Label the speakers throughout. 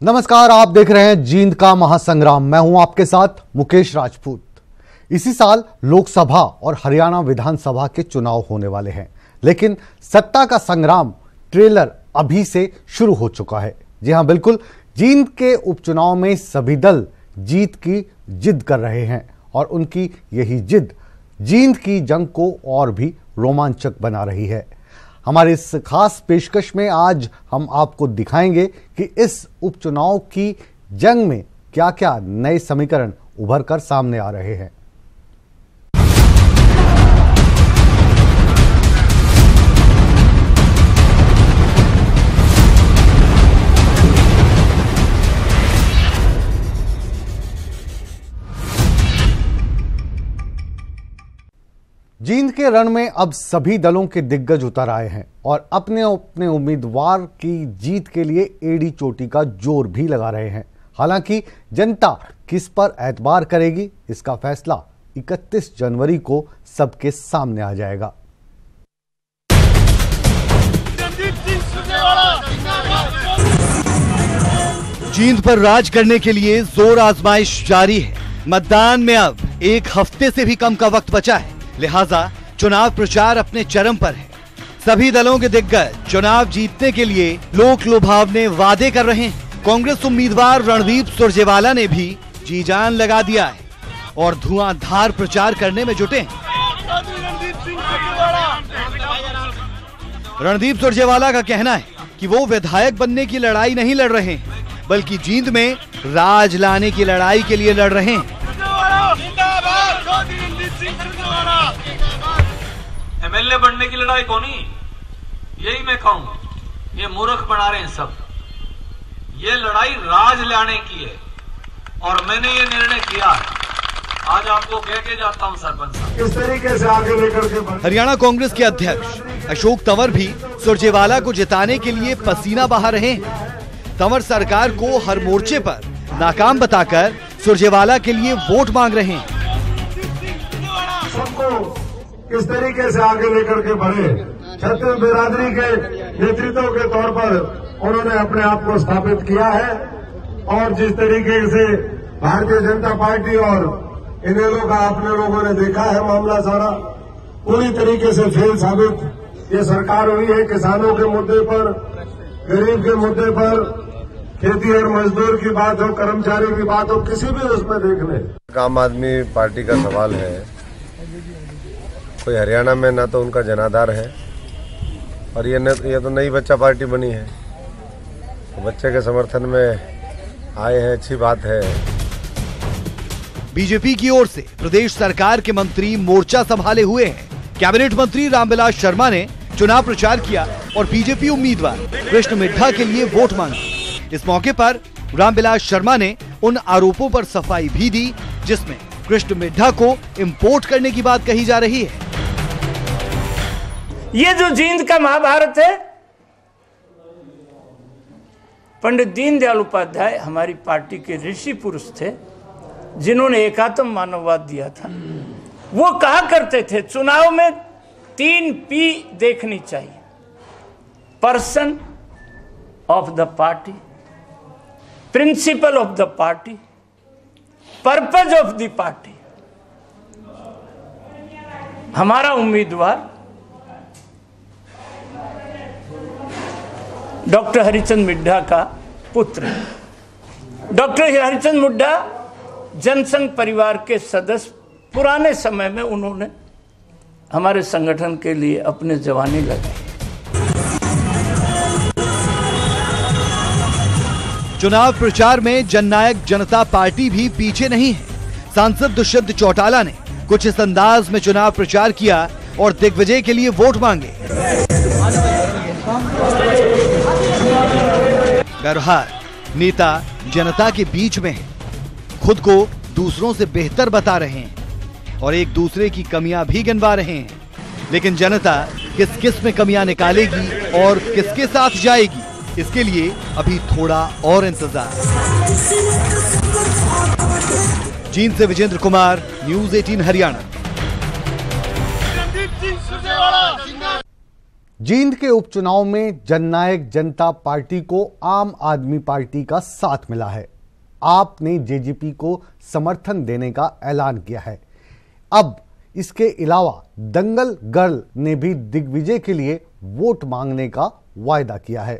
Speaker 1: नमस्कार, आप देख रहे हैं जींद का महासंग्राम। मैं हूं आपके साथ मुकेश राजपूत। इसी साल लोकसभा और हरियाणा विधानसभा के चुनाव होने वाले हैं, लेकिन सत्ता का संग्राम ट्रेलर अभी से शुरू हो चुका है। जी हां, बिल्कुल, जींद के उपचुनाव में सभी दल जीत की जिद कर रहे हैं और उनकी यही जिद जींद की जंग को और भी रोमांचक बना रही है। हमारे इस खास पेशकश में आज हम आपको दिखाएंगे कि इस उपचुनाव की जंग में क्या क्या नए समीकरण उभर कर सामने आ रहे हैं। जींद के रण में अब सभी दलों के दिग्गज उतर आए हैं और अपने अपने उम्मीदवार की जीत के लिए एड़ी चोटी का जोर भी लगा रहे हैं। हालांकि जनता किस पर एतबार करेगी, इसका फैसला 31 जनवरी को सबके सामने आ जाएगा।
Speaker 2: जींद पर राज करने के लिए जोर आजमाइश जारी है। मतदान में अब एक हफ्ते से भी कम का वक्त बचा है, लिहाजा चुनाव प्रचार अपने चरम पर है। सभी दलों के दिग्गज चुनाव जीतने के लिए लोक लुभावने वादे कर रहे हैं। कांग्रेस उम्मीदवार रणदीप सुरजेवाला ने भी जी जान लगा दिया है और धुआंधार प्रचार करने में जुटे हैं। रणदीप सुरजेवाला का कहना है कि वो विधायक बनने की लड़ाई नहीं लड़ रहे हैं, बल्कि जींद में राज लाने की लड़ाई के लिए लड़ रहे हैं।
Speaker 3: एमएलए बनने की लड़ाई कौनी, यही मैं कहूं, ये मूर्ख बना रहे हैं सब। ये लड़ाई राज लाने की है और मैंने ये निर्णय किया है। आज आपको कह के जाता हूं सरपंच साहब, किस तरीके से आगे लेकर के।
Speaker 2: हरियाणा कांग्रेस के अध्यक्ष अशोक तंवर भी सुरजेवाला को जिताने के लिए पसीना बहा रहे हैं। तंवर सरकार को हर मोर्चे पर नाकाम बताकर सुरजेवाला के लिए वोट मांग रहे हैं।
Speaker 4: किस तरीके से आगे लेकर के बढ़े, छत्तीस बिरादरी के नेतृत्व के तौर पर उन्होंने अपने आप को स्थापित किया है और जिस तरीके से भारतीय जनता पार्टी और इनेलो का अपने लोगों ने देखा है मामला सारा पूरी तरीके से फेल साबित ये सरकार हुई है। किसानों के मुद्दे पर, गरीब के मुद्दे पर, खेती और मजदूर की बात हो, कर्मचारी की बात हो, किसी भी उसमें देख ले।
Speaker 5: आम आदमी पार्टी का सवाल है। कोई हरियाणा में ना तो उनका जनाधार है और ये तो नई बच्चा पार्टी बनी है, तो बच्चे के समर्थन में आए हैं, अच्छी बात है।
Speaker 2: बीजेपी की ओर से प्रदेश सरकार के मंत्री मोर्चा संभाले हुए हैं। कैबिनेट मंत्री रामविलास शर्मा ने चुनाव प्रचार किया और बीजेपी उम्मीदवार कृष्ण मिड्ढा के लिए वोट मांगी। इस मौके पर रामविलास शर्मा ने उन आरोपों पर सफाई भी दी जिसमें कृष्ण मिड्ढा को इंपोर्ट करने की बात कही जा रही है।
Speaker 6: ये जो जींद का महाभारत है, पंडित दीनदयाल उपाध्याय हमारी पार्टी के ऋषि पुरुष थे जिन्होंने एकात्म मानववाद दिया था। वो कहा करते थे चुनाव में 3 P देखनी चाहिए, person of the party, principle of the party, purpose of the party. हमारा उम्मीदवार डॉक्टर हरिचंद मिड्ढा का पुत्र है। डॉक्टर हरिचंद मिड्ढा जनसंघ परिवार के सदस्य, पुराने समय में उन्होंने हमारे संगठन के लिए अपने जवानी लगाई।
Speaker 2: चुनाव प्रचार में जननायक जनता पार्टी भी पीछे नहीं है। सांसद दुष्यंत चौटाला ने कुछ इस अंदाज में चुनाव प्रचार किया और दिग्विजय के लिए वोट मांगे। व्यवहार नेता जनता के बीच में है, खुद को दूसरों से बेहतर बता रहे हैं और एक दूसरे की कमियां भी गिनवा रहे हैं, लेकिन जनता किस किस में कमियां निकालेगी और किसके साथ जाएगी, इसके लिए अभी थोड़ा और इंतजार। जींद से विजेंद्र कुमार, न्यूज़ 18 हरियाणा।
Speaker 1: जींद के उपचुनाव में जननायक जनता पार्टी को आम आदमी पार्टी का साथ मिला है। आप ने जेजेपी को समर्थन देने का ऐलान किया है। अब इसके अलावा दंगल गर्ल ने भी दिग्विजय के लिए वोट मांगने का वायदा किया है।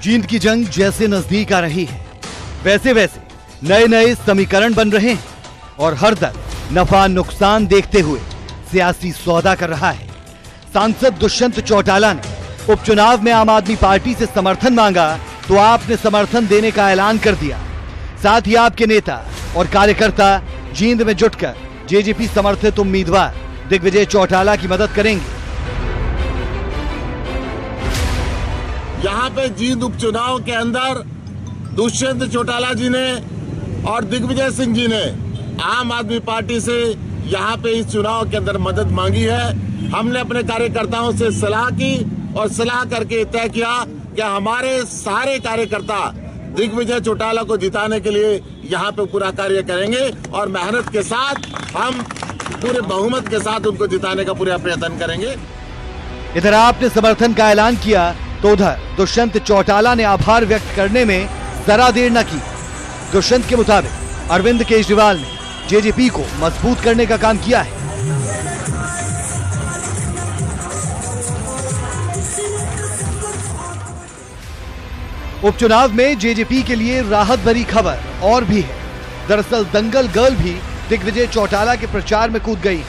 Speaker 2: जींद की जंग जैसे नजदीक आ रही है, वैसे वैसे नए नए समीकरण बन रहे हैं और हर दल नफा नुकसान देखते हुए सियासी सौदा कर रहा है। सांसद दुष्यंत चौटाला ने उपचुनाव में आम आदमी पार्टी से समर्थन मांगा तो आपने समर्थन देने का ऐलान कर दिया। साथ ही आपके नेता और कार्यकर्ता जींद में जुटकर जेजेपी समर्थित उम्मीदवार दिग्विजय चौटाला की मदद करेंगे।
Speaker 7: यहाँ पे जींद उपचुनाव के अंदर दुष्यंत चौटाला जी ने और दिग्विजय सिंह जी ने आम आदमी पार्टी से यहाँ पे इस चुनाव के अंदर मदद मांगी है। हमने अपने कार्यकर्ताओं से सलाह की और सलाह करके तय किया कि हमारे सारे कार्यकर्ता दिग्विजय चौटाला को जिताने के लिए यहाँ पे पूरा कार्य करेंगे और मेहनत के साथ हम पूरे बहुमत के साथ उनको जिताने का पूरा प्रयत्न करेंगे।
Speaker 2: इधर आपने समर्थन का ऐलान किया तो उधर दुष्यंत चौटाला ने आभार व्यक्त करने में जरा देर न की। दुष्यंत के मुताबिक अरविंद केजरीवाल ने जेजेपी को मजबूत करने का काम किया है। उपचुनाव में जेजेपी के लिए राहत भरी खबर और भी है। दरअसल दंगल गर्ल भी दिग्विजय चौटाला के प्रचार में कूद गई।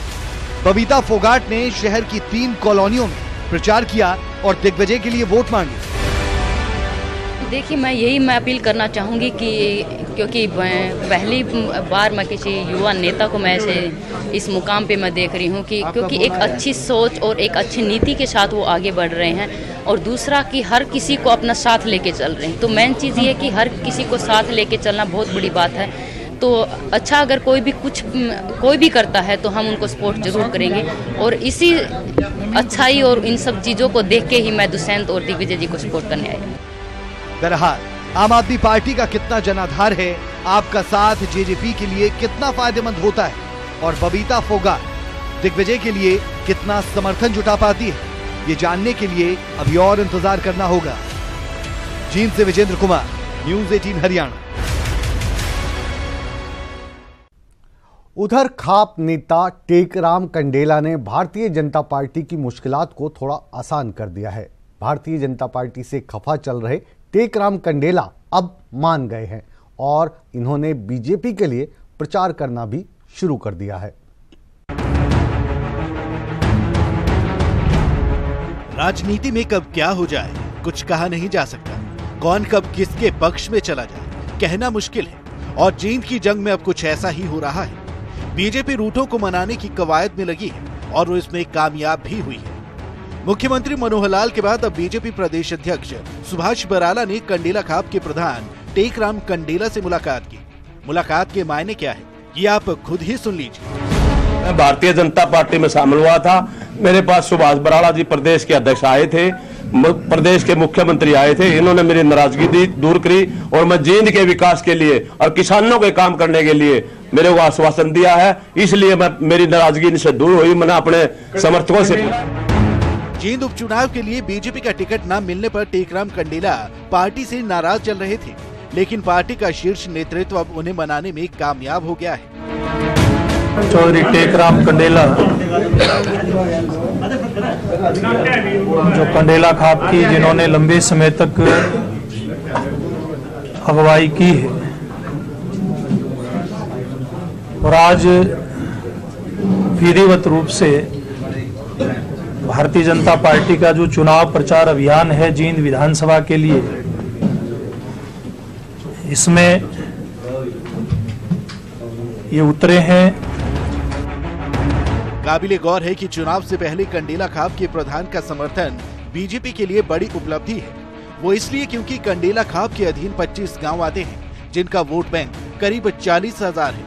Speaker 2: बबीता फोगाट ने शहर की 3 कॉलोनियों में प्रचार किया और दिग्विजय के लिए वोट मांगे।
Speaker 8: देखिए, मैं अपील करना चाहूँगी कि क्योंकि पहली बार मैं किसी युवा नेता को मैं ऐसे इस मुकाम पे मैं देख रही हूँ कि क्योंकि एक अच्छी सोच और एक अच्छी नीति के साथ वो आगे बढ़ रहे हैं और दूसरा कि हर किसी को अपना साथ लेके चल रहे हैं। तो मेन चीज़ ये है कि हर किसी को साथ लेके चलना बहुत बड़ी बात है। तो अच्छा, अगर कोई भी करता है तो हम उनको सपोर्ट जरूर करेंगे और इसी अच्छाई और इन सब चीज़ों को देख के ही मैं दुष्यंत और दिग्विजय जी को सपोर्ट करने आई।
Speaker 2: बहरहाल आम आदमी पार्टी का कितना जनाधार है, आपका साथ जेजेपी के लिए कितना फायदेमंद होता है और बबीता फोगाट दिग्विजय के लिए कितना समर्थन जुटा पाती है, ये जानने के लिए अभी और इंतजार करना होगा। जींद से विजेंद्र कुमार, न्यूज़ 18 हरियाणा।
Speaker 1: उधर खाप नेता टेकराम कंडेला ने भारतीय जनता पार्टी की मुश्किलात को थोड़ा आसान कर दिया है। भारतीय जनता पार्टी से खफा चल रहे टेकराम कंडेला अब मान गए हैं और इन्होंने बीजेपी के लिए प्रचार करना भी शुरू कर दिया है।
Speaker 9: राजनीति में कब क्या हो जाए कुछ कहा नहीं जा सकता। कौन कब किसके पक्ष में चला जाए कहना मुश्किल है और जींद की जंग में अब कुछ ऐसा ही हो रहा है। बीजेपी रूठों को मनाने की कवायद में लगी है और वो इसमें कामयाब भी हुई है। मुख्यमंत्री मनोहर लाल के बाद अब बीजेपी प्रदेश अध्यक्ष सुभाष बराला ने कंडेला खाप के प्रधान टेकराम कंडेला से मुलाकात की। मुलाकात के मायने क्या है ये आप खुद ही सुन लीजिए।
Speaker 10: मैं भारतीय जनता पार्टी में शामिल हुआ था। मेरे पास सुभाष बराला जी प्रदेश के अध्यक्ष आए थे, प्रदेश के मुख्यमंत्री आए थे। इन्होंने मेरी नाराजगी दूर करी और मैं जींद के विकास के लिए और किसानों के काम करने के लिए मेरे को आश्वासन दिया है। इसलिए मेरी नाराजगी इनसे दूर हुई। मैंने अपने समर्थकों से
Speaker 9: जींद उपचुनाव के लिए बीजेपी का टिकट न मिलने पर टेकराम कंडेला पार्टी से नाराज चल रहे थे, लेकिन पार्टी का शीर्ष नेतृत्व अब उन्हें मनाने में कामयाब हो गया है।
Speaker 11: चौधरी टेकराम कंडेला जो कंडेला खाप की जिन्होंने लंबे समय तक अगुवाई की है और आज विधिवत रूप से भारतीय जनता पार्टी का जो चुनाव प्रचार अभियान है जींद विधानसभा के लिए, इसमें ये उतरे हैं।
Speaker 9: काबिले गौर है कि चुनाव से पहले कंडेला खाप के प्रधान का समर्थन बीजेपी के लिए बड़ी उपलब्धि है। वो इसलिए क्योंकि कंडेला खाप के अधीन 25 गांव आते हैं जिनका वोट बैंक करीब 40,000 है।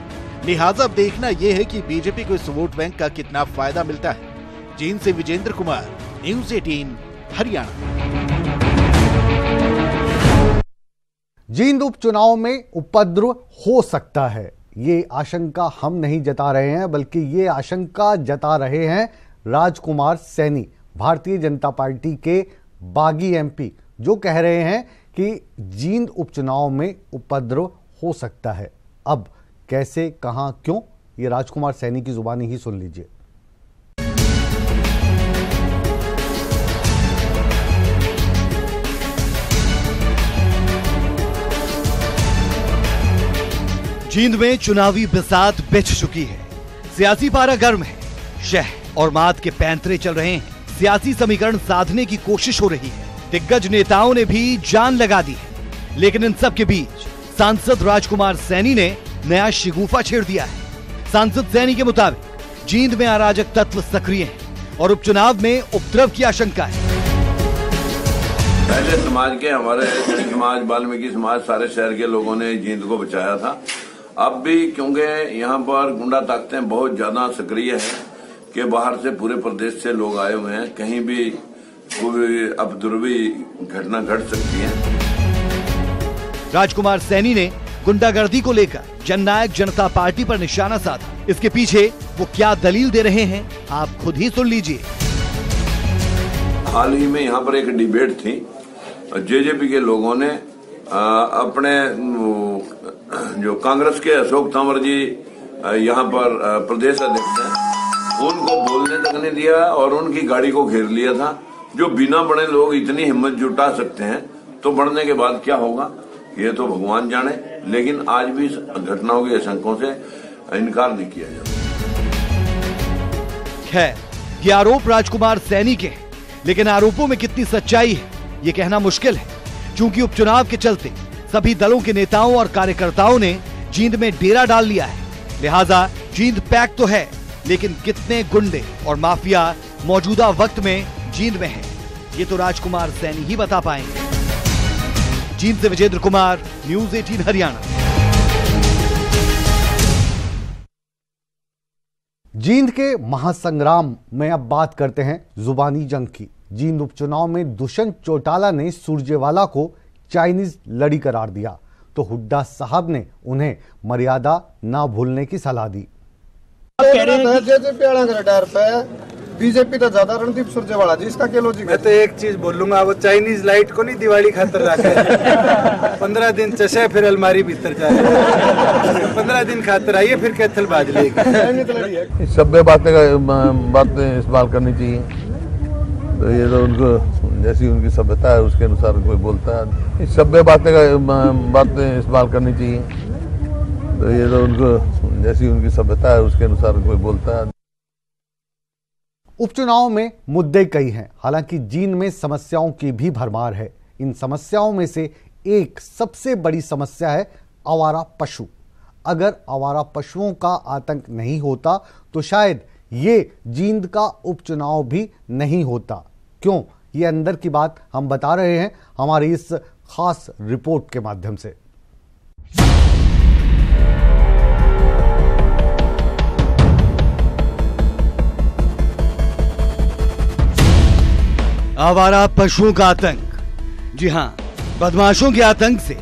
Speaker 9: लिहाजा अब देखना यह है कि बीजेपी को इस वोट बैंक का कितना फायदा मिलता है। जींद से विजेंद्र कुमार, न्यूज़ 18 हरियाणा।
Speaker 1: जींद उपचुनाव में उपद्रव हो सकता है। ये आशंका हम नहीं जता रहे हैं, बल्कि ये आशंका जता रहे हैं राजकुमार सैनी, भारतीय जनता पार्टी के बागी एमपी, जो कह रहे हैं कि जींद उपचुनाव में उपद्रव हो सकता है। अब कैसे, कहां, क्यों, ये राजकुमार सैनी की जुबानी ही सुन लीजिए।
Speaker 2: जींद में चुनावी बसात बिछ चुकी है। सियासी पारा गर्म है। शह और मात के पैंतरे चल रहे हैं। सियासी समीकरण साधने की कोशिश हो रही है। दिग्गज नेताओं ने भी जान लगा दी है। लेकिन इन सब के बीच सांसद राजकुमार सैनी ने नया शिगुफा छेड़ दिया है। सांसद सैनी के मुताबिक जींद में अराजक तत्व सक्रिय हैं और उपचुनाव में उपद्रव की आशंका है।
Speaker 12: पहले समाज के, हमारे समाज, वाल्मीकि समाज, सारे शहर के लोगों ने जींद को बचाया था। अब भी क्योंकि यहाँ पर गुंडा ताकतें बहुत ज्यादा सक्रिय हैं कि बाहर से, पूरे प्रदेश से लोग आए हुए हैं, कहीं भी कोई अपद्रवी घटना घट सकती है।
Speaker 2: राजकुमार सैनी ने गुंडागर्दी को लेकर जननायक जनता पार्टी पर निशाना साधा। इसके पीछे वो क्या दलील दे रहे हैं, आप खुद ही सुन लीजिए।
Speaker 12: हाल ही में यहाँ पर एक डिबेट थी। जेजेपी के लोगों ने अपने जो कांग्रेस के अशोक तंवर जी यहाँ पर प्रदेश अध्यक्ष हैं, उनको बोलने तक नहीं दिया और उनकी गाड़ी को घेर लिया था। जो बिना बड़े लोग इतनी हिम्मत जुटा सकते हैं तो बढ़ने के बाद क्या होगा ये तो भगवान जाने। लेकिन आज भी घटनाओं की आशंकाओं से इनकार नहीं किया जाता।
Speaker 2: खैर, ये आरोप राजकुमार सैनी के हैं, लेकिन आरोपों में कितनी सच्चाई है ये कहना मुश्किल है, क्योंकि उपचुनाव के चलते सभी दलों के नेताओं और कार्यकर्ताओं ने जींद में डेरा डाल लिया है। लिहाजा जींद पैक तो है, लेकिन कितने गुंडे और माफिया मौजूदा वक्त में जींद में है, ये तो राजकुमार सैनी ही बता पाएंगे। जींद से विजेंद्र कुमार, न्यूज़ 18 हरियाणा।
Speaker 1: जींद के महासंग्राम में अब बात करते हैं जुबानी जंग की। जींद उपचुनाव में दुष्यंत चौटाला ने सुरजेवाला को चाइनीज लड़ी करार दिया, तो हुड्डा साहब ने उन्हें मर्यादा ना भूलने की सलाह दी।
Speaker 13: बीजेपी तो ज्यादा रणदीप सुरजेवाला जी, इसका क्या लॉजिक है?
Speaker 14: मैं तो एक चीज बोलूंगा, वो चाइनीज लाइट को नहीं दिवाली खातर रखा 15 दिन चशे फिर अलमारी भीतर जाए 15 दिन खातर आइए फिर कैथल बाज लेगी।
Speaker 5: सभ्य बातें इस्तेमाल करनी चाहिए, तो ये तो उनको जैसी उनकी सभ्यता है उसके अनुसार कोई बोलता है। सभ्य बातें इस्तेमाल करनी चाहिए, तो ये तो उनको जैसी उनकी सभ्यता है उसके अनुसार कोई बोलता है।
Speaker 1: उपचुनाव में मुद्दे कई हैं, हालांकि जींद में समस्याओं की भी भरमार है। इन समस्याओं में से एक सबसे बड़ी समस्या है आवारा पशु। अगर आवारा पशुओं का आतंक नहीं होता तो शायद ये जींद का उपचुनाव भी नहीं होता। क्यों, ये अंदर की बात हम बता रहे हैं हमारी इस खास रिपोर्ट के माध्यम से।
Speaker 2: आवारा पशुओं का आतंक। जी हां, बदमाशों के आतंक से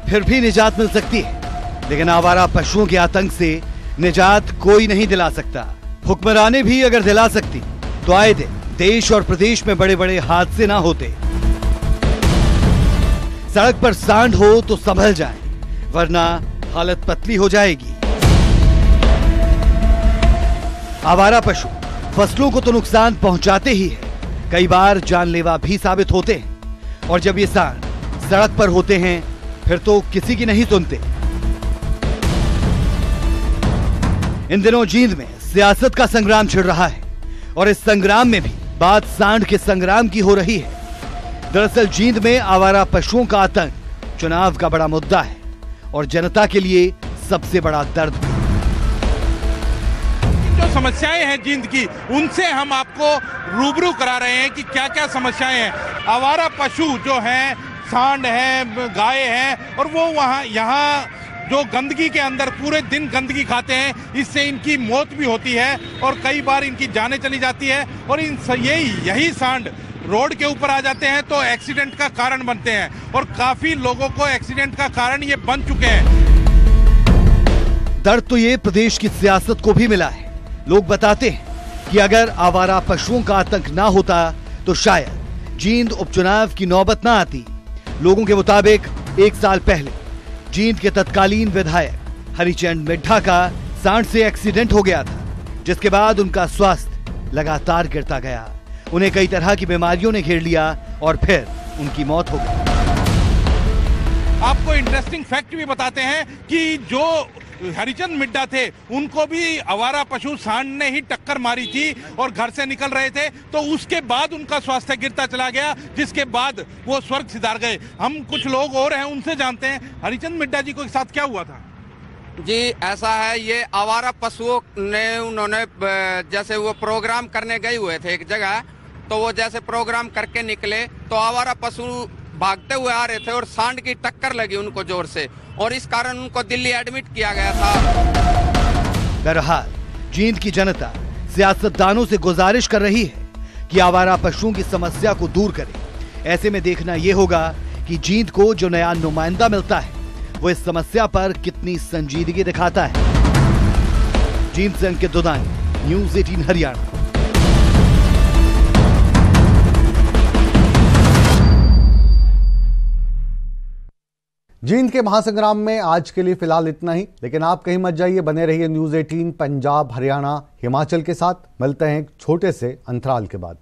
Speaker 2: फिर भी निजात मिल सकती है, लेकिन आवारा पशुओं के आतंक से निजात कोई नहीं दिला सकता। हुक्मरानें भी अगर दिला सकती तो आए दिन देश और प्रदेश में बड़े बड़े हादसे ना होते। सड़क पर सांड हो तो संभल जाए, वरना हालत पतली हो जाएगी। आवारा पशु फसलों को तो नुकसान पहुंचाते ही है, कई बार जानलेवा भी साबित होते हैं। और जब ये सांड सड़क पर होते हैं फिर तो किसी की नहीं सुनते। इन दिनों जींद में सियासत का संग्राम छिड़ रहा है और इस संग्राम में भी बात सांड के संग्राम की हो रही है। दरअसल जींद में आवारा पशुओं का आतंक चुनाव का बड़ा मुद्दा है और जनता के लिए सबसे बड़ा दर्द भी।
Speaker 15: जो समस्याएं हैं जींद की, उनसे हम आपको रूबरू करा रहे हैं कि क्या क्या समस्याएं हैं। आवारा पशु जो हैं, सांड है, गाय है, और वो यहाँ जो गंदगी के अंदर पूरे दिन गंदगी खाते हैं, इससे इनकी मौत भी होती है और कई बार इनकी जानें चली जाती है। और यही सांड रोड के ऊपर आ जाते हैं तो एक्सीडेंट का कारण बनते हैं और काफी लोगों को एक्सीडेंट का कारण ये बन चुके हैं।
Speaker 2: दर्द तो ये प्रदेश की सियासत को भी मिला है। लोग बताते हैं कि अगर आवारा पशुओं का आतंक ना होता तो शायद जींद उपचुनाव की नौबत ना आती। लोगों के मुताबिक 1 साल पहले जींद के तत्कालीन विधायक हरिचंद मिड्ढा का सांड से एक्सीडेंट हो गया था, जिसके बाद उनका स्वास्थ्य लगातार गिरता गया। उन्हें कई तरह की बीमारियों ने घेर लिया और फिर उनकी मौत हो गई।
Speaker 15: आपको इंटरेस्टिंग फैक्ट भी बताते हैं कि जो हरिचंद मिड्ढा थे उनको भी आवारा पशु सांड ने ही टक्कर मारी थी और घर से निकल रहे थे, तो उसके बाद उनका स्वास्थ्य गिरता चला गया, जिसके बाद वो स्वर्ग सिधार गए। हम कुछ लोग और हैं, उनसे जानते हैं हरिचंद मिड्ढा जी को साथ क्या हुआ था।
Speaker 16: जी ऐसा है, ये आवारा पशुओं ने उन्होंने जैसे वो प्रोग्राम करने गए हुए थे एक जगह, तो वो जैसे प्रोग्राम करके निकले तो आवारा पशु भागते हुए आ रहे थे और सांड की टक्कर लगी उनको जोर से, और इस कारण उनको दिल्ली एडमिट किया गया था।
Speaker 2: बहरहाल जींद की जनता सियासतदानों से गुजारिश कर रही है कि आवारा पशुओं की समस्या को दूर करें। ऐसे में देखना यह होगा कि जींद को जो नया नुमाइंदा मिलता है वो इस समस्या पर कितनी संजीदगी दिखाता है। जींद से अंकित दुदानी, न्यूज़ 18 हरियाणा।
Speaker 1: जींद के महासंग्राम में आज के लिए फिलहाल इतना ही, लेकिन आप कहीं मत जाइए, बने रहिए न्यूज़ 18 पंजाब, हरियाणा, हिमाचल के साथ। मिलते हैं एक छोटे से अंतराल के बाद।